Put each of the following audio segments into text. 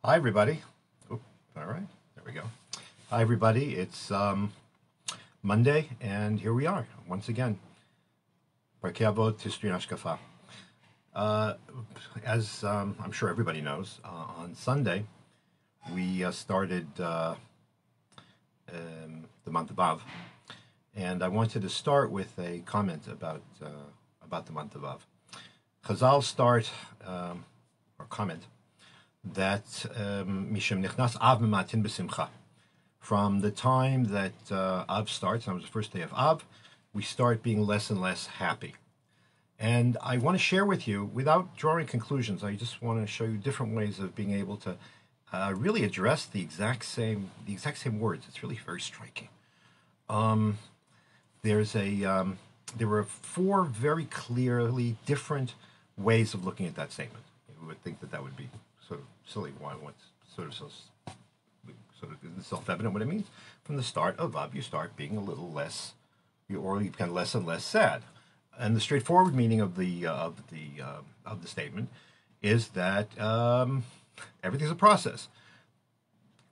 Hi, everybody. Oop, all right, there we go. Hi, everybody. It's Monday, and here we are once again. Parkei Avot Tishri Hashkafa. As I'm sure everybody knows, on Sunday we started the month of Av, and I wanted to start with a comment about the month of Av. Chazal start or comment that Mishem Nichnas Av Mematin B'Simcha. From the time that Av starts, and it was the first day of Av, we start being less and less happy. And I want to share with you, without drawing conclusions, I just want to show you different ways of being able to really address the exact same words. It's really very striking. There were four very clearly different ways of looking at that statement. You would think that would be sort of silly. What's sort of self-evident what it means. From the start of Av, you start being a little less, or you become less and less sad. And the straightforward meaning of the statement is that everything's a process.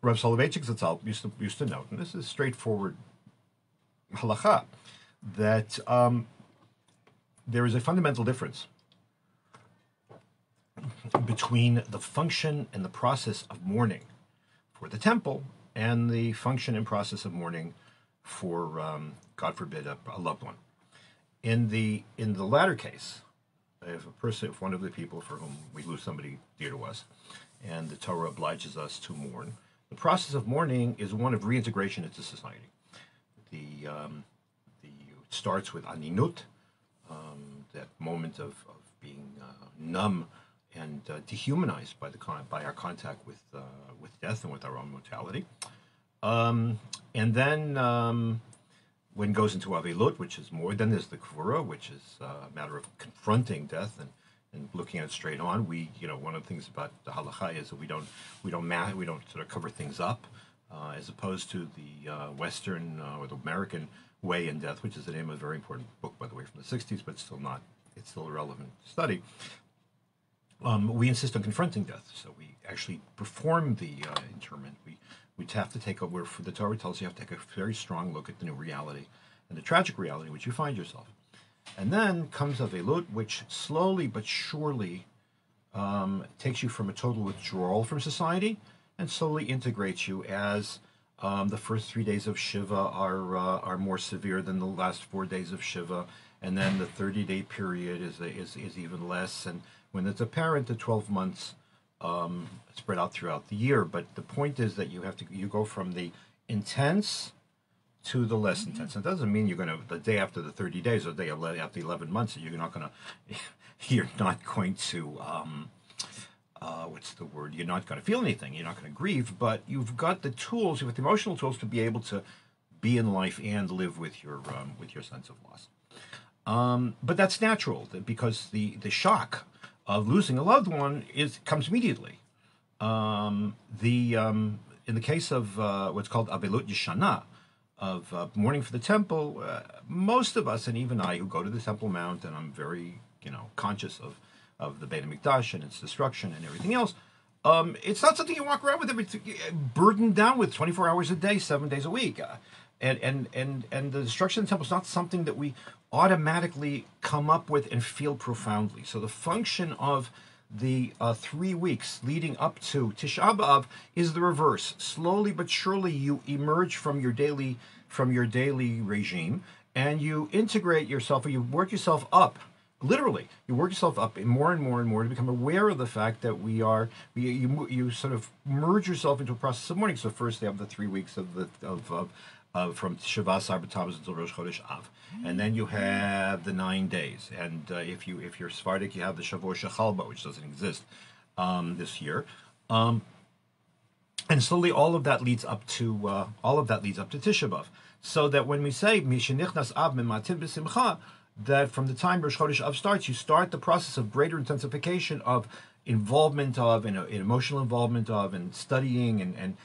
Rav Soloveitchik Zatzal used to note, and this is straightforward halacha, that there is a fundamental difference between the function and the process of mourning for the temple and the function and process of mourning for, God forbid, a loved one. In the latter case, if one of the people for whom we lose somebody dear to us, and the Torah obliges us to mourn, the process of mourning is one of reintegration into society. It starts with aninut, that moment of being numb and dehumanized by our contact with death and with our own mortality, and then when it goes into Avelut, which is more, then there's the Kvura, which is a matter of confronting death and looking at it straight on. One of the things about the halacha is that we don't sort of cover things up, as opposed to the Western or the American way in death, which is the name of a very important book, by the way, from the '60s, but it's still a relevant study. We insist on confronting death, so we actually perform the interment. We have to take over. The Torah tells you have to take a very strong look at the new reality and the tragic reality in which you find yourself. And then comes Avelut, which slowly but surely takes you from a total withdrawal from society and slowly integrates you as the first 3 days of Shiva are more severe than the last 4 days of Shiva, and then the 30-day period is even less. And when it's apparent, the 12 months spread out throughout the year. But the point is that you go from the intense to the less intense. It doesn't mean you're going to, the day after the 30 days or the day after 11 months, you're not going to what's the word? You're not going to feel anything. You're not going to grieve, but you've got the tools, you've got the emotional tools to be able to be in life and live with your sense of loss. But that's natural, because the shock of losing a loved one comes immediately. In the case of what's called Avelut Yeshana, of mourning for the temple, most of us, and even I, who go to the Temple Mount, and I'm very conscious of the Beit HaMikdash and its destruction and everything else, it's not something you walk around with burdened down with 24 hours a day, 7 days a week. And the destruction of the temple is not something that we automatically come up with and feel profoundly. So the function of the 3 weeks leading up to Tisha B'Av is the reverse. Slowly but surely you emerge from your daily regime, and you integrate yourself, or you work yourself up. Literally, you work yourself up more and more and more to become aware of the fact that you sort of merge yourself into a process of mourning. So first they have the 3 weeks from Shavas Arba Tammuz until Rosh Chodesh Av, and then you have the 9 days. And if you're Sephardic, you have the Shavua Shechalba, which doesn't exist this year. And slowly, all of that leads up to Tisha B'Av. So that when we say Mishenichnas Av Mematin B'Simcha, that from the time Rosh Chodesh Av starts, you start the process of greater intensification of involvement of, and emotional involvement of, and studying and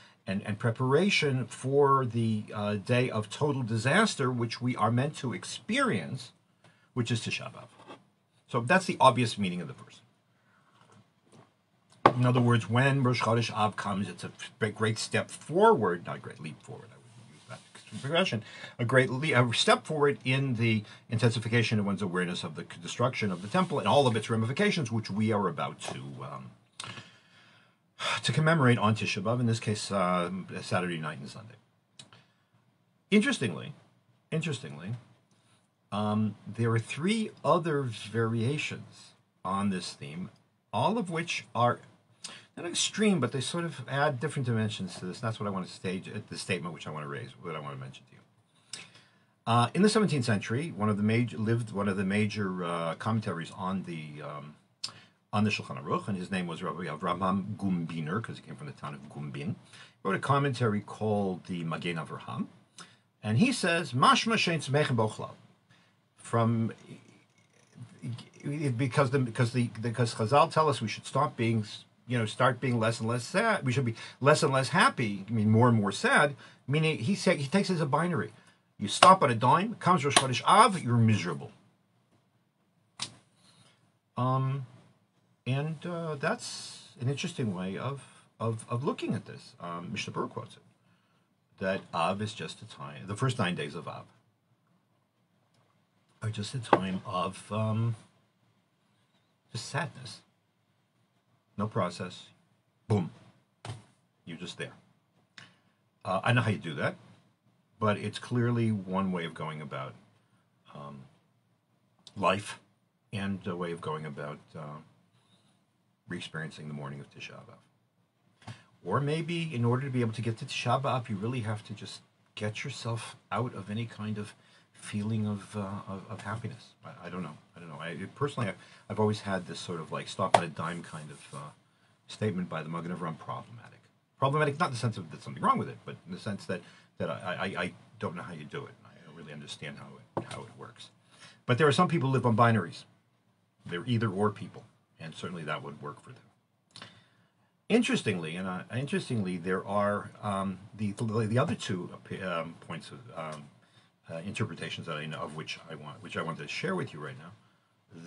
preparation for the day of total disaster, which we are meant to experience, which is Tisha B'Av. So that's the obvious meaning of the verse. In other words, when Rosh Chodesh Av comes, it's a great step forward, not a great leap forward, I would use that progression, a step forward in the intensification of one's awareness of the destruction of the temple and all of its ramifications, which we are about to commemorate on Tisha B'Av, in this case, Saturday night and Sunday. Interestingly, there are three other variations on this theme, all of which are not extreme, but they sort of add different dimensions to this. And that's what I want to stage at the statement, which I want to raise, what I want to mention to you. In the 17th century, one of the major commentaries on the Shulchan Aruch, and his name was Rabbi Avraham Gumbiner, because he came from the town of Gumbin. He wrote a commentary called the Magen Avraham, and he says, "Mashma shein tzmeichem bochlav." Because Chazal tell us we should start being less and less sad. We should be less and less happy. I mean, more and more sad. Meaning, he takes it as a binary. You stop at a dime. Comes Rosh Chodesh Av, you're miserable. That's an interesting way of looking at this. Mishnah Berurah quotes it, that Av is just a time. The first 9 days of Av are just a time of just sadness. No process. Boom. You're just there. I know how you do that, but it's clearly one way of going about life and a way of going about re-experiencing the morning of Tisha B'Av. Or maybe in order to be able to get to Tisha B'Av, you really have to just get yourself out of any kind of feeling of happiness. I don't know. Personally, I've always had this sort of like stop at a dime kind of statement by the Magen Avraham problematic. Problematic, not in the sense of there's something wrong with it, but in the sense that I don't know how you do it. I don't really understand how it works. But there are some people who live on binaries. They're either or people, and certainly that would work for them. Interestingly, there are the other two points of interpretations that I know of, which I want to share with you right now,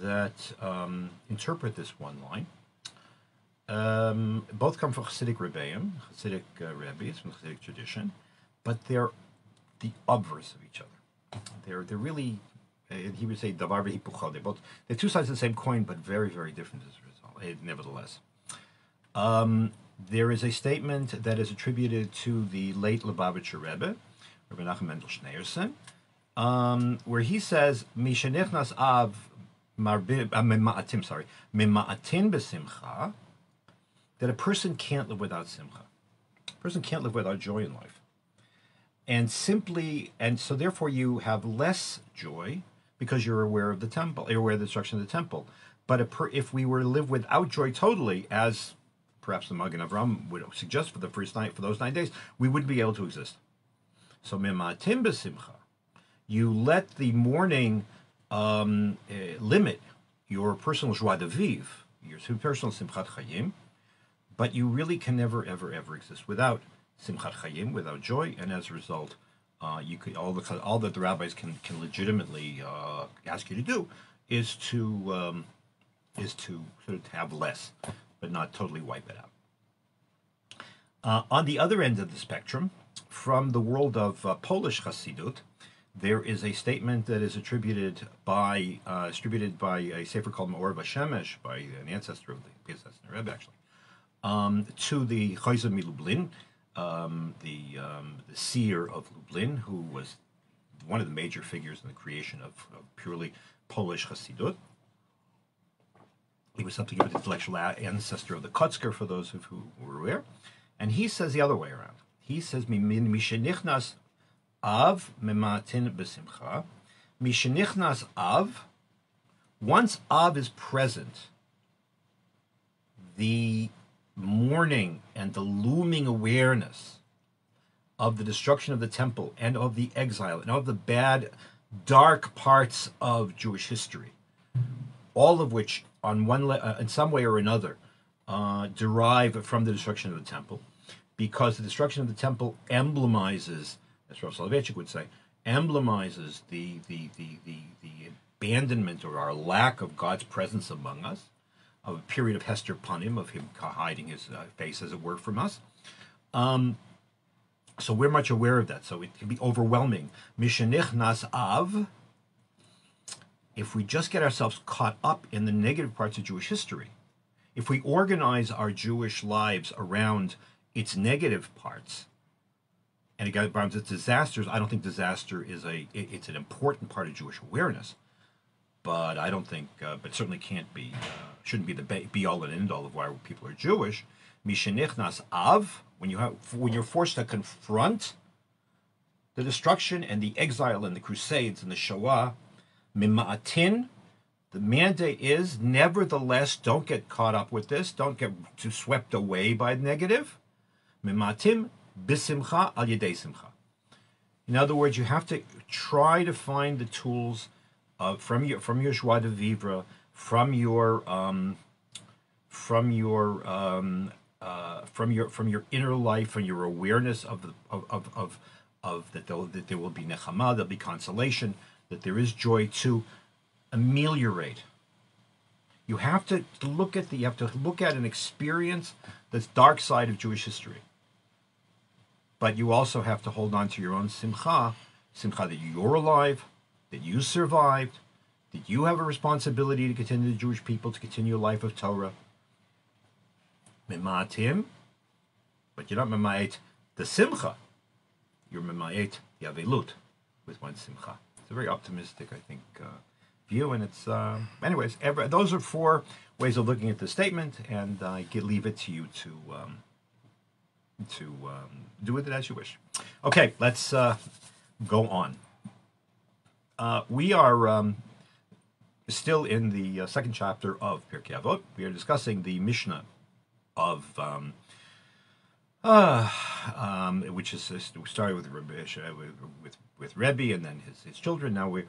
that interpret this one line. Both come from Hasidic Rebbeim, Hasidic rabbis from Hasidic tradition, but they're the obverse of each other. They're really, he would say, davar v'hipucho. They're two sides of the same coin, but very, very different as a result. Nevertheless, there is a statement that is attributed to the late Lubavitcher Rebbe, Rabbi Nachum Mendel Schneerson, where he says, "Mishenichnas av mima'atin b'simcha," that a person can't live without simcha. A person can't live without joy in life. And so therefore you have less joy because you're aware of the temple, you're aware of the destruction of the temple. But if we were to live without joy totally, as perhaps the Magen Avraham would suggest for those 9 days, we wouldn't be able to exist. So mima'atin b'simcha, you let the mourning limit your personal joie de vivre, your personal simchat chayim, but you really can never, ever, ever exist without simchat chayim, without joy, and as a result, you could all that the rabbis can legitimately ask you to do is to sort of have less, but not totally wipe it out. On the other end of the spectrum, from the world of Polish Chassidut, there is a statement that is distributed by a sefer called Me'or Bashemesh, by an ancestor of the Piaseczner Rebbe, actually, to the Chayza Lublin, the seer of Lublin, who was one of the major figures in the creation of purely Polish Chassidut. He was something of an intellectual ancestor of the Kotzker, for those of who were aware. And he says the other way around. He says, Mishenichnas av mematin besimcha. Mishenichnas av, once Av is present, the mourning and the looming awareness of the destruction of the temple and of the exile and of the bad, dark parts of Jewish history, all of which, in some way or another, derive from the destruction of the temple, because the destruction of the temple emblemizes, as Rav Soloveitchik would say, emblemizes the abandonment or our lack of God's presence among us. a period of Hester Panim, of him hiding his face, as it were, from us. So we're much aware of that. So it can be overwhelming. Mishenichnas av. If we just get ourselves caught up in the negative parts of Jewish history, if we organize our Jewish lives around its negative parts, and again, around its disasters, I don't think disaster is it's an important part of Jewish awareness, but I don't think, but certainly shouldn't be the be all and end all of why people are Jewish. Mishenichnas av, when you're forced to confront the destruction and the exile and the Crusades and the Shoah, mima'atin, the mandate is, nevertheless, don't get caught up with this. Don't get too swept away by the negative. Mima'atim bisimcha al yedei simcha. In other words, you have to try to find the tools from your joie de vivre, from your inner life and your awareness of that there will be nechama, there'll be consolation, that there is joy, to ameliorate. You have to look at and experience this dark side of Jewish history. But you also have to hold on to your own simcha that you're alive, that you survived, that you have a responsibility to continue the Jewish people, to continue a life of Torah. Mimatim, but you're not mimait the simcha. You're mimait the avelut with one simcha. It's a very optimistic, I think, view, and it's anyways. Those are 4 ways of looking at the statement, and I leave it to you to do with it as you wish. Okay, let's go on. We are still in the second chapter of Pirkei Avot. We are discussing the Mishnah of which is we started with Rebbe and then his children. We've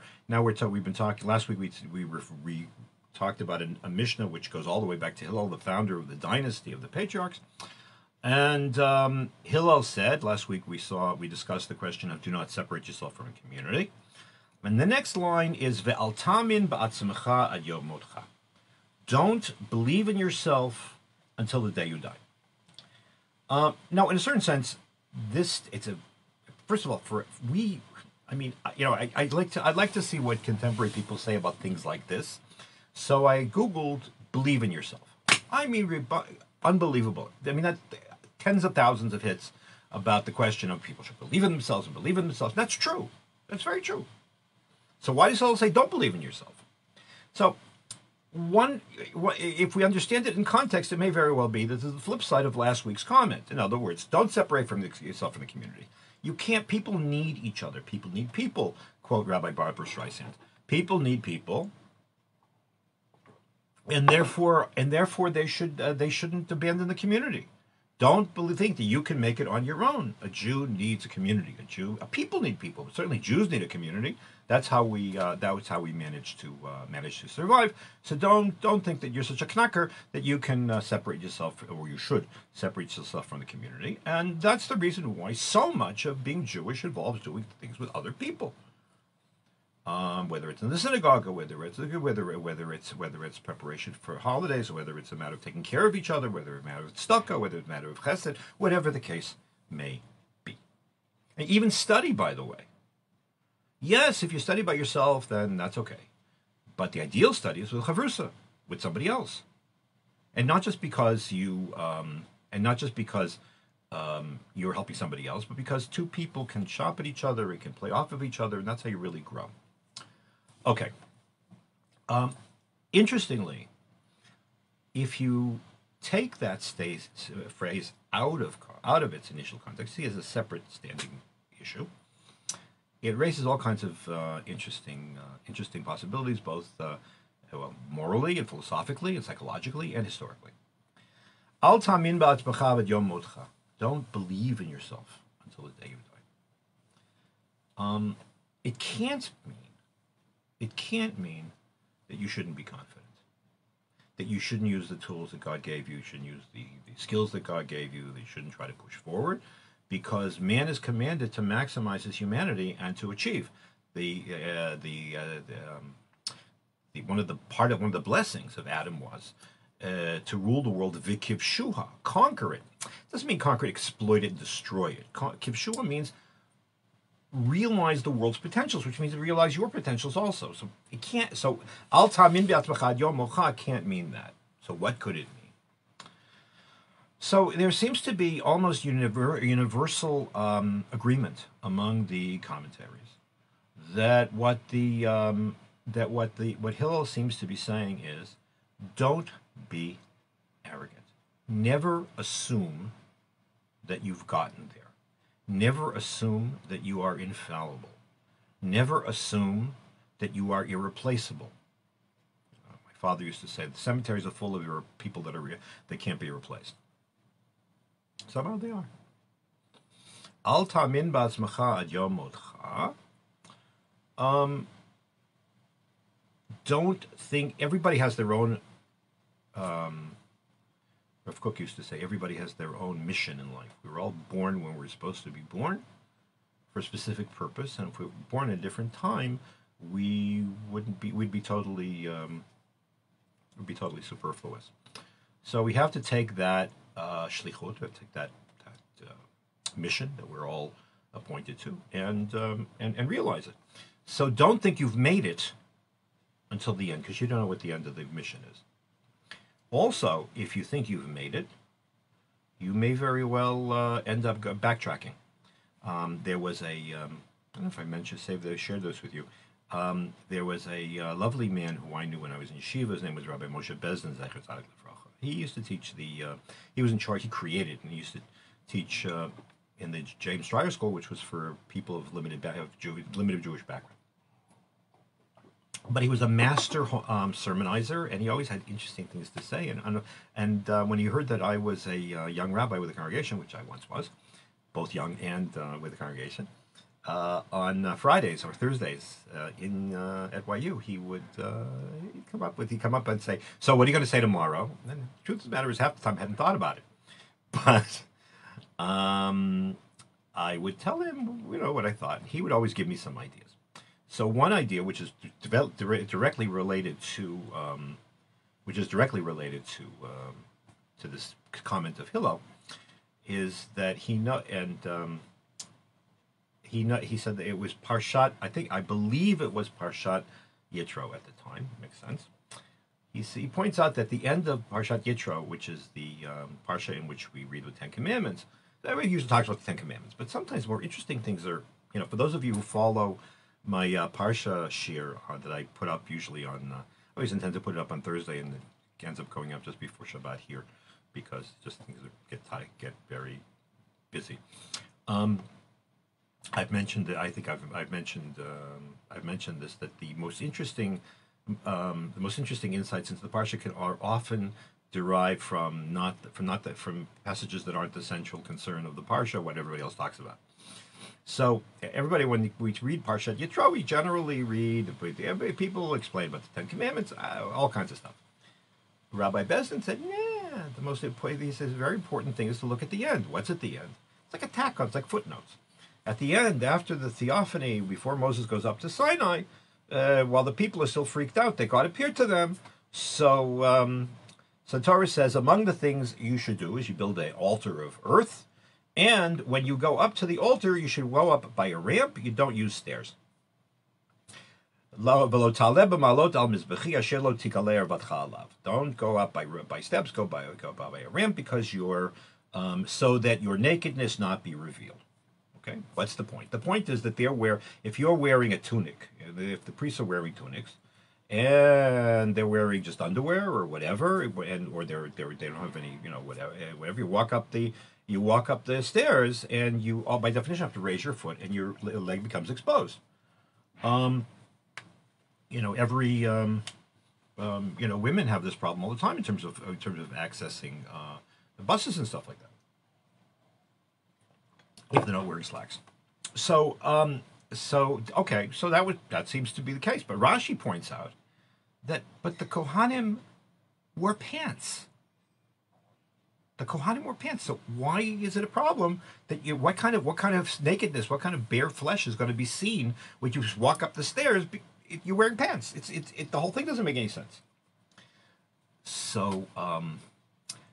been talking last week. We talked about a Mishnah which goes all the way back to Hillel, the founder of the dynasty of the patriarchs. And Hillel said last week we discussed the question of do not separate yourself from a community. And the next line is ve'al tamin ba'atzmecha ad yom motcha. Don't believe in yourself until the day you die. Now, in a certain sense, first of all, I'd like to see what contemporary people say about things like this. So I Googled "believe in yourself." I mean, unbelievable. I mean, that tens of thousands of hits about the question of people should believe in themselves and believe in themselves. That's true. That's very true. So why does Hillel say don't believe in yourself? So if we understand it in context, it may very well be that this is the flip side of last week's comment. In other words, don't separate yourself from the community. You can't. People need each other. People need people. Quote Rabbi Barbara Streisand. People need people, and therefore they shouldn't abandon the community. Don't think that you can make it on your own. A Jew needs a community. People need people. Certainly, Jews need a community. That's how we manage to survive. So don't think that you're such a knacker that you can separate yourself, or you should separate yourself from the community. And that's the reason why so much of being Jewish involves doing things with other people. Whether it's in the synagogue, or whether it's preparation for holidays, or whether it's a matter of taking care of each other, whether it's a matter of tzedakah, whether it's a matter of chesed, whatever the case may be. And even study, by the way. Yes, if you study by yourself, then that's okay. But the ideal study is with chavrusa, with somebody else, and not just because you're helping somebody else, but because 2 people can shop at each other and can play off of each other, and that's how you really grow. Okay. Interestingly, if you take that phrase out of its initial context, see as a separate standing issue, it raises all kinds of interesting possibilities, both morally and philosophically and psychologically and historically. Al tamin ba'atzmecha ad yom motcha. Don't believe in yourself until the day you die. It can't mean that you shouldn't be confident, that you shouldn't use the tools that God gave you, shouldn't use the skills that God gave you, that you shouldn't try to push forward, because man is commanded to maximize his humanity and to achieve one of the blessings of Adam was to rule the world, vikivshuha, conquer it. Doesn't mean conquer it, exploit it, destroy it. Kivshuha means realize the world's potentials, which means realize your potentials also. So it can't. So al tamin be'atzmacha yom mocha can't mean that. So what could it mean? So there seems to be almost universal agreement among the commentaries that what Hillel seems to be saying is, don't be arrogant. Never assume that you've gotten there. Never assume that you are infallible. Never assume that you are irreplaceable. My father used to say the cemeteries are full of people that can't be replaced. Somehow they are. Al tamin ba'atzmacha ad yom motcha. Don't think everybody has their own. Rav Kook used to say everybody has their own mission in life. We were all born when we're supposed to be born for a specific purpose, and if we were born at a different time, we'd be totally superfluous. So we have to take that shlichut, we have to take that mission that we're all appointed to, and realize it. So don't think you've made it until the end, because you don't know what the end of the mission is. Also, if you think you've made it, you may very well end up backtracking. There was I don't know if I shared this with you. There was a lovely man who I knew when I was in yeshiva. His name was Rabbi Moshe Bezdin, Zecher Tzadik Lefracha. He used to teach he was in charge, he created, and he used to teach in the James Stryer School, which was for people of limited Jewish background. But he was a master sermonizer, and he always had interesting things to say. And when he heard that I was a young rabbi with a congregation, which I once was, both young and with a congregation, on Fridays or Thursdays at YU, he'd come up and say, "So what are you going to say tomorrow?" And the truth of the matter is, half the time I hadn't thought about it, but I would tell him, what I thought. He would always give me some ideas. So one idea, which is directly related to this comment of Hillel, is that he said that it was I believe it was Parshat Yitro at the time. Makes sense. He points out that the end of Parshat Yitro, which is the parsha in which we read the Ten Commandments, everybody usually talks about the Ten Commandments, but sometimes more interesting things are, for those of you who follow my parsha shir that I put up usually on, I always intend to put it up on Thursday, and it ends up going up just before Shabbat here, because just things get very busy. I've mentioned that I've mentioned this, that the most interesting insights into the parsha are often derived from passages that aren't the central concern of the parsha, what everybody else talks about. So everybody, when we read Parshat Yitro, we generally read, people explain about the Ten Commandments, all kinds of stuff. Rabbi Bezdin said, he says a very important thing is to look at the end. What's at the end? It's like a tack on, it's like footnotes. At the end, after the theophany, before Moses goes up to Sinai, while the people are still freaked out, that God appeared to them. So Torah says, among the things you should do is you build an altar of earth, and when you go up to the altar, you should go up by a ramp. You don't use stairs. Don't go up by steps. Go by a ramp, because so that your nakedness not be revealed. Okay, what's the point? The point is that if you're wearing a tunic, if the priests are wearing tunics, and they're wearing just underwear or whatever, or they don't have any, whatever. You walk up the stairs, and you all by definition have to raise your foot, and your leg becomes exposed. Women have this problem all the time in terms of accessing the buses and stuff like that, if they're not wearing slacks. So that seems to be the case. But Rashi points out that the Kohanim wore pants. The Kohanim wore pants. So why is it a problem that what kind of nakedness, what kind of bare flesh is going to be seen when you just walk up the stairs? You're wearing pants. The whole thing doesn't make any sense. So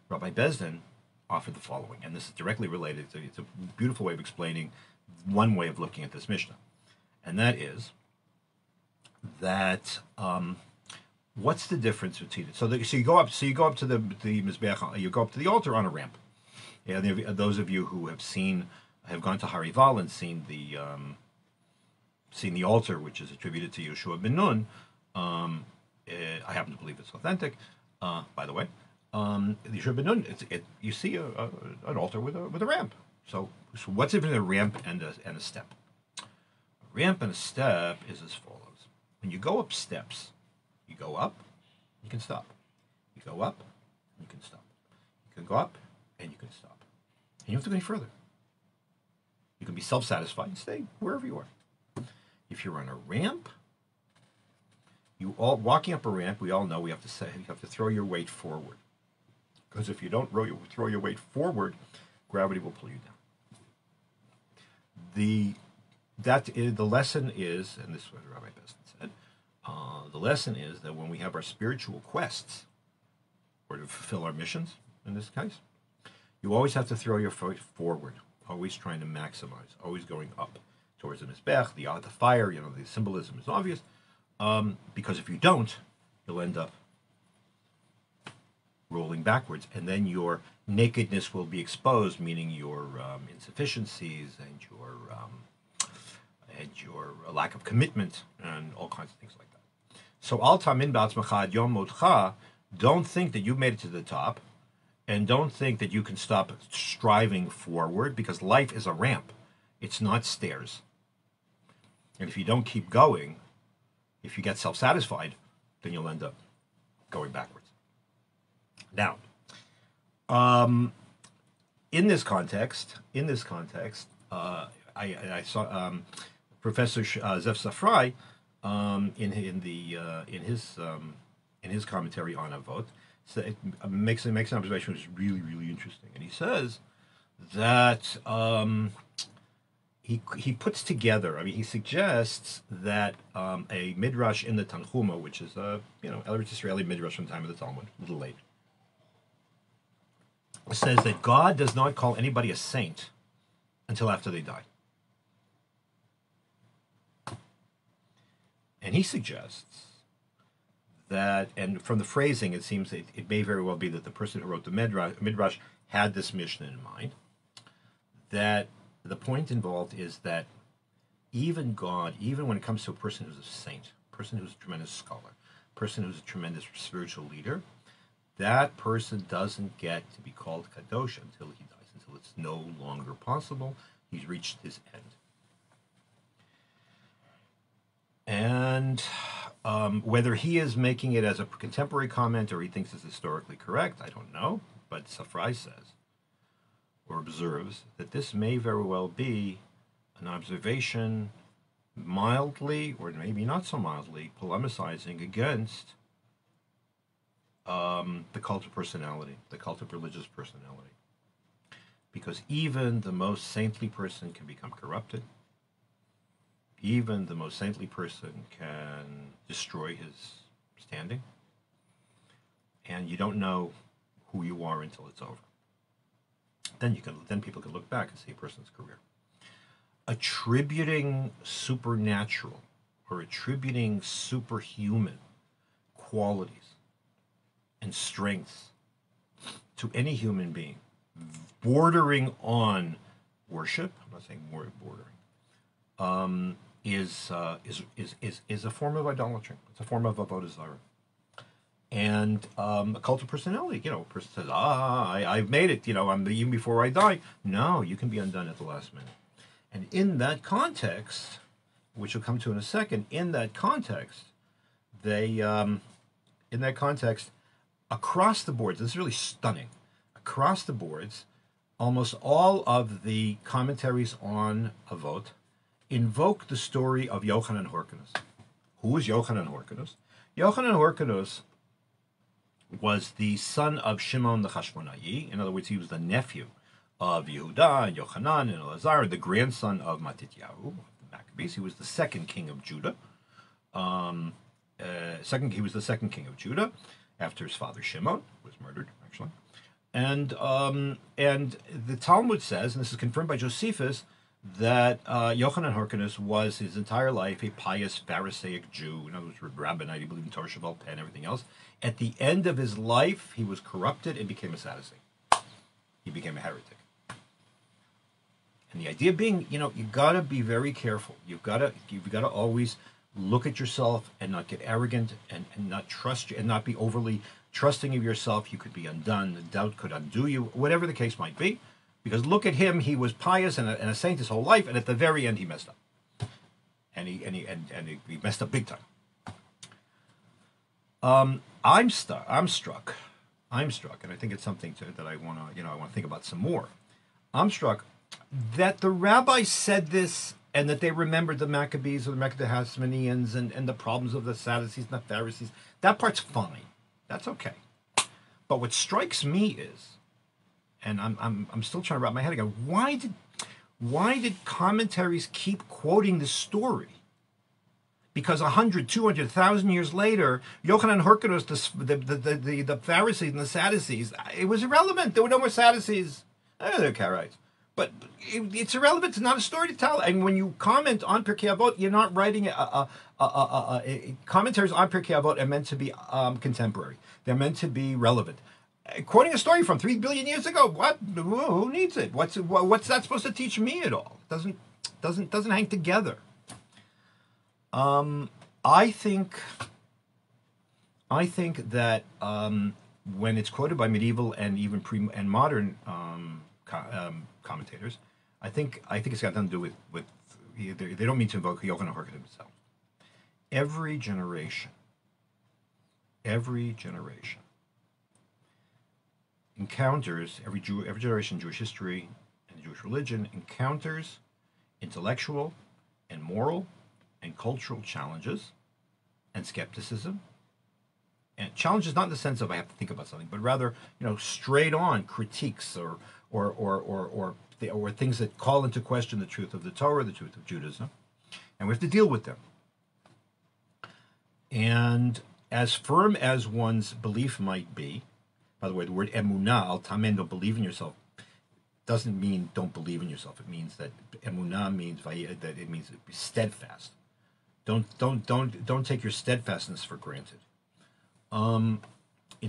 Rabbi Bezdin offered the following, and this is directly related. It's a beautiful way of explaining one way of looking at this Mishnah, and that is that what's the difference between it? So you go up to the mizbeach, you go up to the altar on a ramp. Yeah, those of you who have gone to Harival and seen the altar, which is attributed to Yeshua ben Nun. I happen to believe it's authentic, by the way. The Yeshua ben Nun, you see an altar with a ramp. So what's the difference between a ramp and a step? A ramp and a step is as follows. When you go up steps, you go up, you can stop. You go up, you can stop. You can go up, and you can stop. And you don't have to go any further. You can be self-satisfied and stay wherever you are. If you're on a ramp, walking up a ramp, we all know you have to throw your weight forward. Because if you don't throw your weight forward, gravity will pull you down. The lesson is, and this is what Rabbi Bezdin said, the lesson is that when we have our spiritual quests, or to fulfill our missions, in this case, you always have to throw your foot forward, always trying to maximize, always going up towards the mizbech, the fire. The symbolism is obvious, because if you don't, you'll end up rolling backwards, and then your nakedness will be exposed, meaning your insufficiencies and your lack of commitment and all kinds of things like that. So al tamin ba'atzmacha ad yom motcha, don't think that you made it to the top, and don't think that you can stop striving forward, because life is a ramp. It's not stairs. And if you don't keep going, if you get self-satisfied, then you'll end up going backwards. Now, in this context, I saw Professor Zev Safrai in his commentary on Avot. So it makes an observation which is really, really interesting, and he says that he puts together. He suggests that a midrash in the Tanchuma, which is a Eretz Israeli midrash from the time of the Talmud, a little late, says that God does not call anybody a saint until after they die. And he suggests that, and from the phrasing, it seems that it may very well be that the person who wrote the midrash had this Mishnah in mind, that the point involved is that even God, even when it comes to a person who's a saint, a person who's a tremendous scholar, a person who's a tremendous spiritual leader, that person doesn't get to be called Kadosh until he dies, until it's no longer possible. He's reached his end. And whether he is making it as a contemporary comment or he thinks it's historically correct, I don't know. But Safrai says, or observes, that this may very well be an observation mildly, or maybe not so mildly, polemicizing against the cult of personality, the cult of religious personality. Because even the most saintly person can become corrupted. Even the most saintly person can destroy his standing. And you don't know who you are until it's over. Then people can look back and see a person's career. Attributing supernatural or attributing superhuman qualities and strengths to any human being, bordering on worship, I'm not saying more bordering, is a form of idolatry. It's a form of avodah zarah. And a cult of personality. A person says, I've made it, I'm even before I die. No, you can be undone at the last minute. And in that context, which we'll come to in a second, in that context, across the boards, this is really stunning. Across the boards, almost all of the commentaries on Avot invoke the story of Yochanan Horkanus. Who is Yochanan Horkanus? Yochanan Horkanus was the son of Shimon the Chashmonayi. In other words, he was the nephew of Yehuda and Yochanan and Elazar, the grandson of Matityahu, of the Maccabees. He was the second king of Judah. He was the second king of Judah, after his father Shimon was murdered, actually. And the Talmud says, and this is confirmed by Josephus, that Yochanan Hyrcanus was his entire life a pious Pharisaic Jew. In other words, rabbinite, he believed in Torah, Shabbat, and everything else. At the end of his life, he was corrupted and became a Sadducee. He became a heretic. And the idea being, you gotta be very careful. You've gotta always look at yourself and not get arrogant and not trust you and not be overly trusting of yourself. You could be undone. The doubt could undo you, whatever the case might be. Because look at him; he was pious and a saint his whole life, and at the very end, he messed up, and he messed up big time. I'm struck, and I think it's something that I want to think about some more. I'm struck that the rabbis said this, and that they remembered the Maccabees or the Hasmoneans and the problems of the Sadducees and the Pharisees. That part's fine. That's okay. But what strikes me is, and I'm still trying to wrap my head around, why did commentaries keep quoting this story? Because 100, 200, 1,000 years later, Yochanan Hyrcanus, the Pharisees and the Sadducees, it was irrelevant. There were no more Sadducees. They're Karaites. But it's irrelevant. It's not a story to tell. And when you comment on Pirkei Avot, you're not writing commentaries on Pirkei Avot are meant to be contemporary. They're meant to be relevant. Quoting a story from 3 billion years ago, what? Who needs it? What's that supposed to teach me at all? It doesn't hang together. I think that when it's quoted by medieval and even and modern commentators, I think it's got nothing to do with they don't mean to invoke Yochanan Hyrcanus himself. Every generation encounters, every generation in Jewish history and Jewish religion encounters intellectual and moral and cultural challenges and skepticism. And challenges not in the sense of I have to think about something, but rather, straight on critiques or things that call into question the truth of the Torah, the truth of Judaism, and we have to deal with them. And as firm as one's belief might be, by the way, the word emunah, al tamen, don't believe in yourself, doesn't mean don't believe in yourself. It means that emunah means that it means steadfast. Don't take your steadfastness for granted. In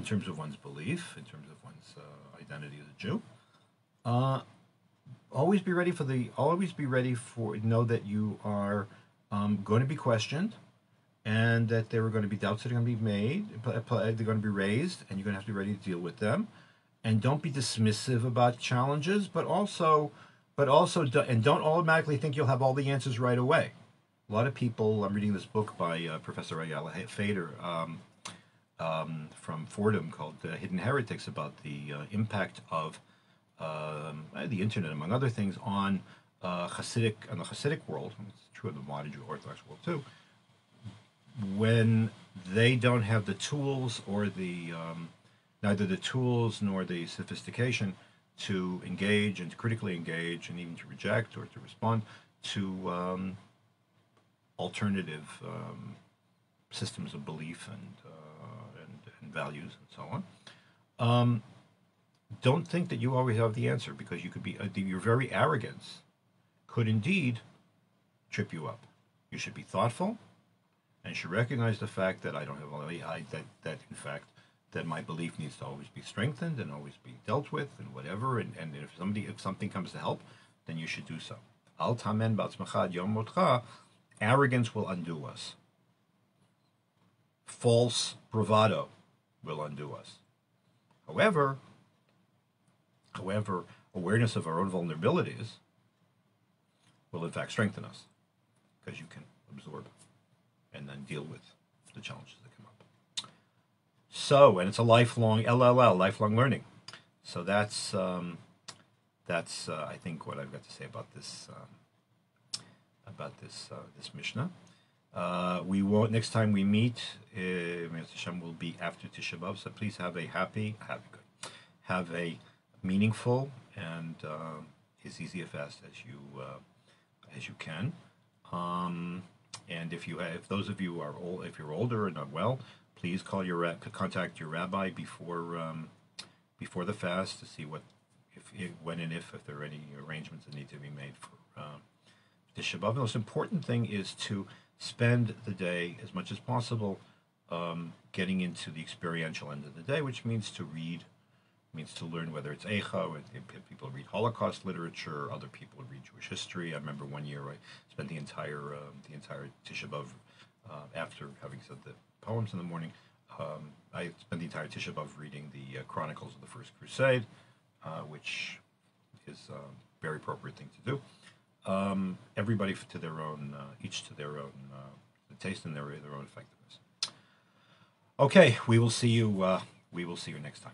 terms of one's belief, in terms of one's identity as a Jew, always be ready for know that you are going to be questioned, and that there are going to be doubts that are going to be made, they're going to be raised, and you're going to have to be ready to deal with them. And don't be dismissive about challenges, but also don't automatically think you'll have all the answers right away. A lot of people, I'm reading this book by Professor Ayala Fader from Fordham called Hidden Heretics, about the impact of the internet, among other things, on the Hasidic world. It's true of the modern Jew Orthodox world too. When they don't have the tools or neither the tools nor the sophistication to engage and to critically engage and even to reject or to respond to alternative systems of belief and values and so on. Don't think that you always have the answer, because you could be your very arrogance could indeed trip you up. You should be thoughtful, and should recognize the fact that I don't have all the that in fact that my belief needs to always be strengthened and always be dealt with and whatever. And if something comes to help, then you should do so. Al tamen ba'atzmacha ad yom motcha. Arrogance will undo us. False bravado will undo us. However, awareness of our own vulnerabilities will in fact strengthen us, because you can absorb and then deal with the challenges that come up. So, and it's a lifelong lifelong learning. So that's I think what I've got to say about this Mishnah. We won't. Next time we meet, will be after Tisha B'av. So please have a meaningful and as easy a fast as you can. And if those of you are old, if you're older and not well, please contact your rabbi before the fast to see when and if there are any arrangements that need to be made for Tisha B'Av. The most important thing is to spend the day as much as possible getting into the experiential end of the day, which means to read, means to learn, whether it's Eicha, if people read Holocaust literature, other people read Jewish history. I remember one year I spent the entire Tisha B'Av, after having said the poems in the morning, I spent the entire Tisha B'Av reading the Chronicles of the First Crusade, which is a very appropriate thing to do. Everybody to their own, each to their own taste and their own effectiveness. Okay, we will see you. We will see you next time.